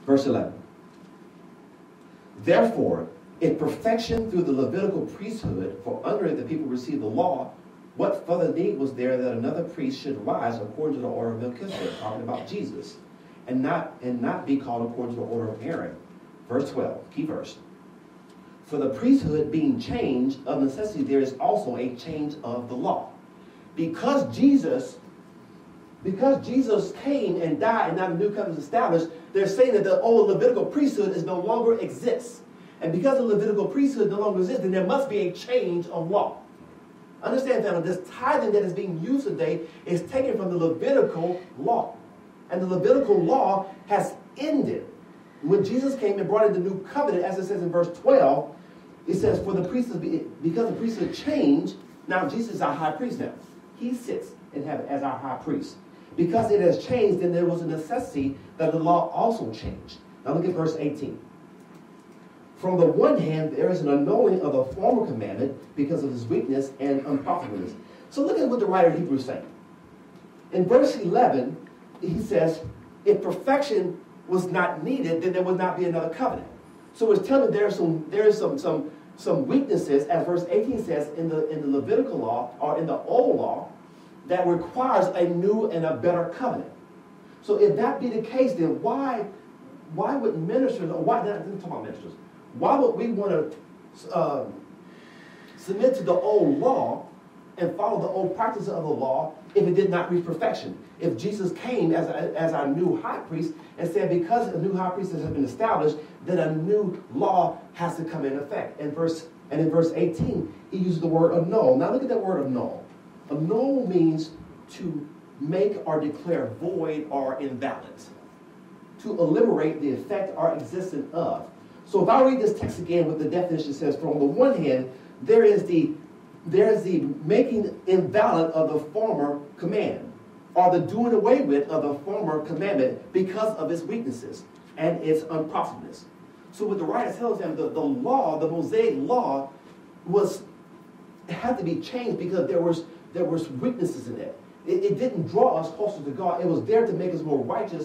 Verse 11. Therefore, if perfection through the Levitical priesthood, for under it the people received the law, what further need was there that another priest should rise according to the order of Melchizedek, talking about Jesus, and not be called according to the order of Aaron? Verse 12, key verse. For the priesthood being changed, of necessity there is also a change of the law. Because Jesus came and died and now the new covenant is established, they're saying that the old Levitical priesthood is no longer exists. And because the Levitical priesthood no longer exists, then there must be a change of law. Understand, family, this tithing that is being used today is taken from the Levitical law. And the Levitical law has ended. When Jesus came and brought in the new covenant, as it says in verse 12, it says, for the priesthood, because the priesthood changed, now Jesus is our high priest now. He sits in heaven as our high priest. Because it has changed, then there was a necessity that the law also changed. Now look at verse 18. From the one hand, there is an annulling of the former commandment because of his weakness and unprofitableness. So look at what the writer of Hebrews is saying. In verse 11, he says, if perfection was not needed, then there would not be another covenant. So it's telling there is some weaknesses, as verse 18 says, in the Levitical law or in the old law, that requires a new and a better covenant. So if that be the case, then why would ministers, or why not talk about ministers? Why would we want to submit to the old law and follow the old practices of the law if it did not reach perfection? If Jesus came as our new high priest and said, because a new high priest has been established, then a new law has to come in effect. And in verse 18, he uses the word annul. Now look at that word annul. Annul means to make or declare void or invalid, to eliminate the effect or existence of. So if I read this text again with the definition, it says, from the one hand, there is the making invalid of the former command, or the doing away with of the former commandment because of its weaknesses and its unprofitableness. So what the writer tells them, the law, the Mosaic law, had to be changed because there was weaknesses in it. It didn't draw us closer to God. It was there to make us more righteous.